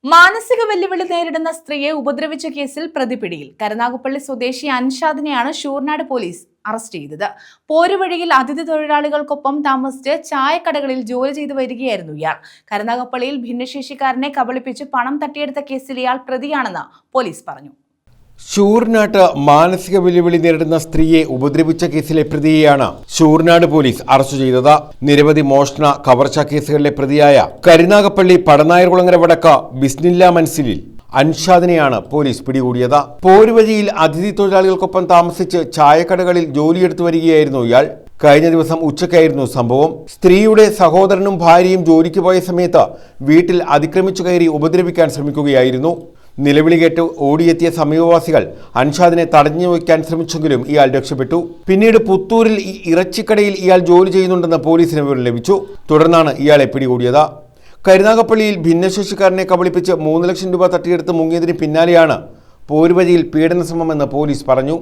മാനസിക വെല്ലുവിളി നേരിടുന്ന സ്ത്രീയെ ഉപദ്രവിച്ച കേസിൽ പ്രതി പിടിയിൽ. കരുനാഗപ്പള്ളി സ്വദേശി അൻഷാദിനെയാണ് ശൂർനാട് പോലീസ് അറസ്റ്റ് ചെയ്തത്. പോരുവഴിയിൽ അതിഥി തൊഴിലാളികൾക്കൊപ്പം താമസിച്ച് ചായക്കടകളിൽ ജോലി ചെയ്തു വരികയായിരുന്നു ഇയാൾ. കരുനാഗപ്പള്ളിയിൽ ഭിന്നശേഷിക്കാരനെ കബളിപ്പിച്ച് പണം തട്ടിയെടുത്ത കേസിൽ ഇയാൾ പ്രതിയാണെന്ന് പോലീസ് പറഞ്ഞു. ശൂർനാട്ട് മാനസിക വെല്ലുവിളി നേരിടുന്ന സ്ത്രീയെ ഉപദ്രവിച്ച കേസിലെ പ്രതിയെയാണ് ശൂർനാട് പോലീസ് അറസ്റ്റ് ചെയ്തത്. നിരവധി മോഷണ കവർച്ചാ കേസുകളിലെ പ്രതിയായ കരുനാഗപ്പള്ളി പടനായർകുളങ്ങര വടക്ക ബിസ്മില്ല മൻസിലിൽ അൻഷാദിനെയാണ് പോലീസ് പിടികൂടിയത്. പോരുവഴിയിൽ അതിഥി തൊഴിലാളികൾക്കൊപ്പം താമസിച്ച് ചായക്കടകളിൽ ജോലിയെടുത്തു വരികയായിരുന്നു ഇയാൾ. കഴിഞ്ഞ ദിവസം ഉച്ചയ്ക്കായിരുന്നു സംഭവം. സ്ത്രീയുടെ സഹോദരനും ഭാര്യയും ജോലിക്ക് പോയ സമയത്ത് വീട്ടിൽ അതിക്രമിച്ചു കയറി ഉപദ്രവിക്കാൻ ശ്രമിക്കുകയായിരുന്നു. നിലവിളി കേട്ട് ഓടിയെത്തിയ സമീപവാസികൾ അൻഷാദിനെ തടഞ്ഞു വയ്ക്കാൻ ശ്രമിച്ചെങ്കിലും ഇയാൾ രക്ഷപ്പെട്ടു. പിന്നീട് പുത്തൂരിൽ ഇറച്ചിക്കടയിൽ ഇയാൾ ജോലി ചെയ്യുന്നുണ്ടെന്ന് പോലീസിന് വിവരം ലഭിച്ചു. തുടർന്നാണ് ഇയാളെ പിടികൂടിയത്. കരുനാഗപ്പള്ളിയിൽ ഭിന്നശേഷിക്കാരനെ കബളിപ്പിച്ച് 3 ലക്ഷം രൂപ തട്ടിയെടുത്ത് മുങ്ങിയതിന് പിന്നാലെയാണ് പോരുവഴിയിൽ പീഡന ശ്രമമെന്ന് പോലീസ് പറഞ്ഞു.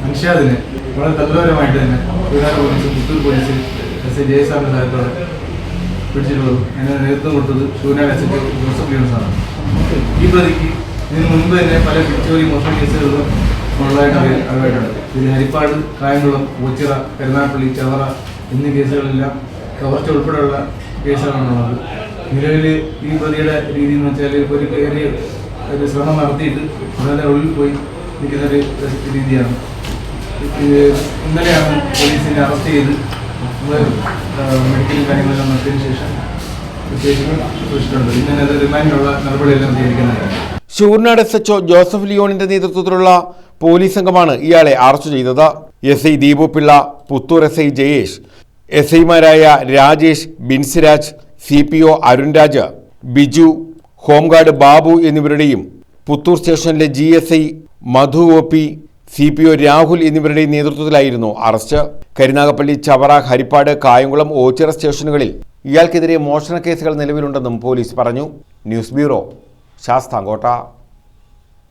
അൻഷാദിനെ വളരെ തൽപരമായിട്ട് തന്നെ പുത്തൂർ പോലീസ് ജയസാറിന്റെ സഹായത്തോടെ പിടിച്ചിട്ടുള്ളത്. അതിന് നേതൃത്വം കൊടുത്തത് ശൂന്യാട് എസ് ജോസഫ് ലിയോൺസാണ്. ഈ പ്രതിക്ക് ഇതിനു മുൻപ് തന്നെ പല പിടിച്ചോറി മോഷണ കേസുകളിലും ഉള്ളതായിട്ട് അറിവായിട്ടുണ്ട്. ഇതിൽ ഹരിപ്പാട്, കായംകുളം, ഓച്ചിറ, കരുനാഗപ്പള്ളി, ചവറ എന്നീ കേസുകളെല്ലാം കവർച്ച ഉൾപ്പെടെയുള്ള കേസുകളാണുള്ളത്. നിലവിൽ ഈ പ്രതിയുടെ രീതി എന്ന് വെച്ചാൽ ഒരു കയറി ഒരു ശ്രമം നടത്തിയിട്ട് അതിൻ്റെ ഉള്ളിൽ പോയി നിൽക്കുന്നൊരു രീതിയാണ്. ഇന്നലെയാണ് പോലീസിനെ അറസ്റ്റ് ചെയ്ത് മെഡിക്കൽ കാര്യങ്ങളെല്ലാം നടത്തിയതിനു ശേഷം ഇങ്ങനെ റിമാൻഡിനുള്ള നടപടിയെല്ലാം സ്വീകരിക്കുന്നതാണ്. ശൂർനാട് SHO ജോസഫ് ലിയോണിന്റെ നേതൃത്വത്തിലുള്ള പോലീസ് സംഘമാണ് ഇയാളെ അറസ്റ്റ് ചെയ്തത്. SI ദീപു പിള്ള, പുത്തൂർ SI ജയേഷ്, SIമാരായ രാജേഷ്, ബിൻസിരാജ്, CPO അരുൺരാജ്, ബിജു, ഹോംഗാർഡ് ബാബു എന്നിവരുടെയും പുത്തൂർ സ്റ്റേഷനിലെ GSI Madhu OP, CPO Rahul എന്നിവരുടെ നേതൃത്വത്തിലായിരുന്നു അറസ്റ്റ്. കരുനാഗപ്പള്ളി, ചവറ, ഹരിപ്പാട്, കായംകുളം, ഓച്ചിറ സ്റ്റേഷനുകളിൽ ഇയാൾക്കെതിരെ മോഷണ കേസുകൾ നിലവിലുണ്ടെന്നും പോലീസ് പറഞ്ഞു. News bureau, Sasthamkotta.